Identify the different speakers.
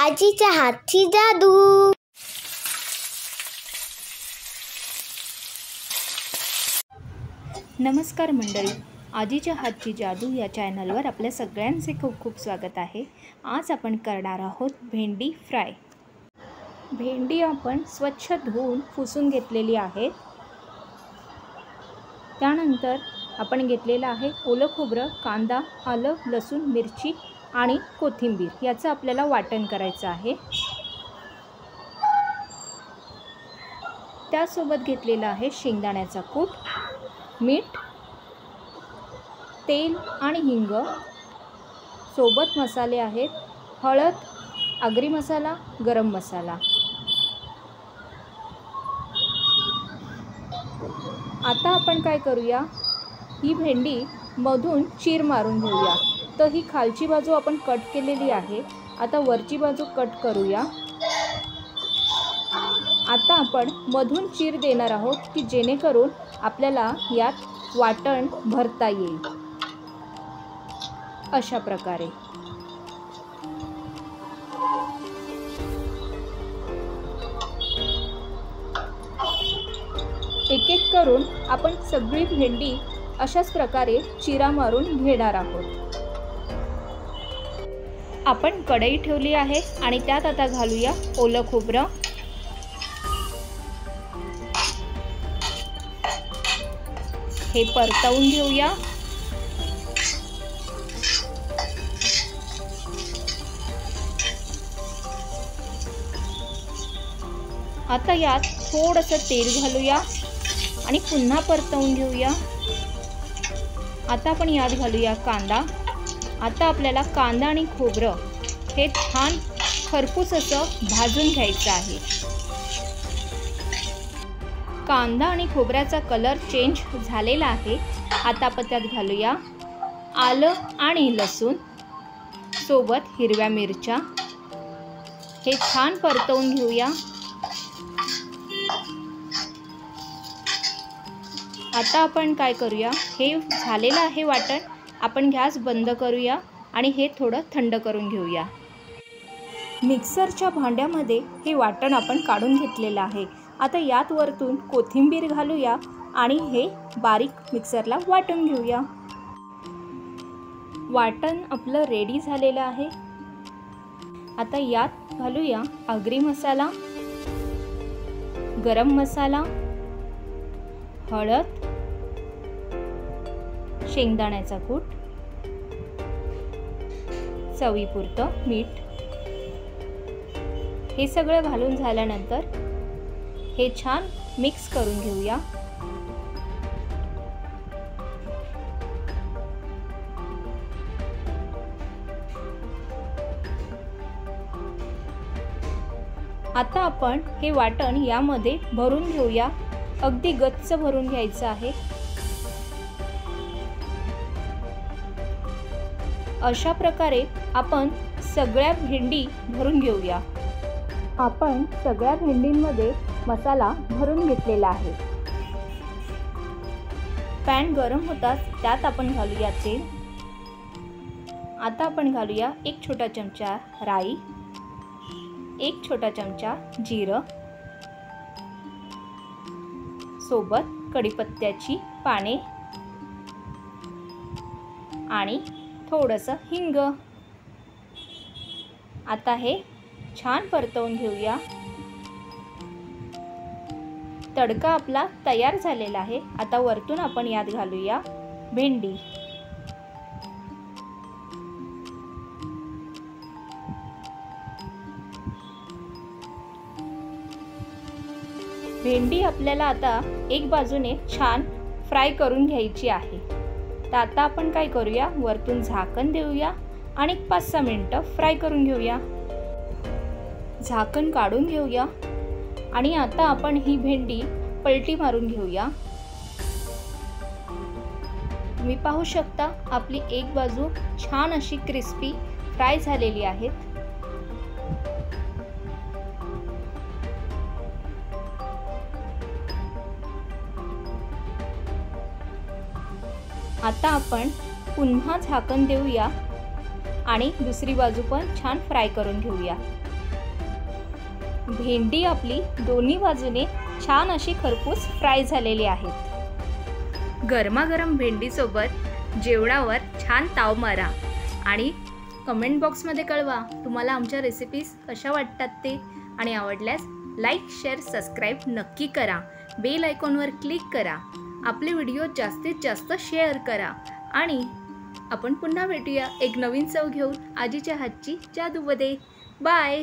Speaker 1: आजीच्या हातची जादू।
Speaker 2: नमस्कार मंडळी, आजीच्या हातची जादू या चॅनलवर आपल्या सगळ्यांचे खूप खूप स्वागत आहे। आज आपण करणार आहोत भेंडी फ्राय। भेंडी आपण स्वच्छ धुवून पुसून घेतलेली आहे। त्यानंतर आपण घेतलेला आहे ओलं खोबरं, कांदा, आलं, लसूण, मिरची आणि कोथिंबीर याचं आपल्याला वाटण करायचं आहे। त्यासोबत घेतलेला आहे शेंगदाण्याचा कूट, मीठ, तेल आणि हिंग। सोबत मसाले आहेत हळद, आगरी मसाला, गरम मसाला। आता आपण काय करूया, ही भेंडी मधून चीर मारून घेऊया। तर ही खालची बाजू आपण कट केलेली आहे। आता वरची बाजू कट करूया। आता आपण मधून चीर देणार आहोत की जेणेकरून आपल्याला यात वाटण भरता येईल। अशा प्रकारे एक एक करून आपण सगळी भेंडी अशाच प्रकारे चिरा मारून घेणार आहोत। आपण कढई ठेवली आहे आणि त्यात आता घालूया ओलं खोबरं, हे परतवून घेऊया। आता यात थोडंसं तेल घालूया आणि पुन्हा परतवून घेऊया। आता आपण यात घालूया कांदा। आता आपल्याला कांदा आणि खोबरं हे छान खरपूस असं भाजून घ्यायचं आहे। कांदा आणि खोबऱ्याचा कलर चेंज झालेला आहे। आता आपण त्यात घालूया आलं आणि लसूण, सोबत हिरव्या मिरच्या, हे छान परतवून घेऊया। आता आपण काय करूया, हे झालेलं आहे वाटण, आपण गॅस बंद करूया आणि हे थोडं थंड करून घेऊया। मिक्सरच्या भांड्यामध्ये हे वाटण आपण काढून घेतलेलं आहे। आता यात वरतून कोथिंबीर घालूया आणि हे बारीक मिक्सरला वाटून घेऊया। वाटण आपलं रेडी झालेलं आहे। आता यात घालूया आगरी मसाला, गरम मसाला, हळद, शेंगदाण्याचा कूट, चवीपुरतं मीठ। हे सगळं घालून झाल्यानंतर हे छान मिक्स करून घेऊया। आता आपण हे वाटण यामध्ये भरून घेऊया, अगदी गच्च भरून घ्यायचं आहे। अशा प्रकारे आपण सगळ्या भेंडी भरून घेऊया। आपण सगळ्या भेंडींमध्ये मसाला भरून घेतलेला आहे। पॅन गरम होताच त्यात आपण घालूया तेल। आता आपण घालूया 1 छोटा चमचा राई, 1 छोटा चमचा जिरं, सोबत कढीपत्त्याची पाने आणि थोडंसं हिंग। आता हे छान परतवून घेऊया। तडका आपला तयार झालेला आहे। आता वरतून आपण यात घालूया भेंडी। भेंडी आपल्याला आता एक बाजूने छान फ्राय करून घ्यायची आहे। तर आता आपण काय करूया, वरतून झाकण देऊया आणि 5-6 मिनिटं फ्राय करून घेऊया। झाकण काढून घेऊया आणि आता आपण ही भेंडी पलटी मारून घेऊया। तुम्ही पाहू शकता आपली एक बाजू छान अशी क्रिस्पी फ्राय झालेली आहे। आता आपण पुन्हा झाकण देऊया आणि दुसरी बाजू पण छान फ्राय करून घेऊया। भेंडी आपली दोन्ही बाजूने छान अशी खरपूस फ्राय झालेली आहेत। गरमागरम भेंडीसोबत जेवणावर छान ताव मारा आणि कमेंट बॉक्समध्ये कळवा तुम्हाला आमच्या रेसिपीज कशा वाटतात ते, आणि आवडल्यास लाईक, शेअर, सबस्क्राईब नक्की करा। बेल आयकॉनवर क्लिक करा। आपले व्हिडिओ जास्तीत जास्त शेअर करा आणि आपण पुन्हा भेटूया एक नवीन चव घेऊन आजीच्या हातची जादूमध्ये। बाय।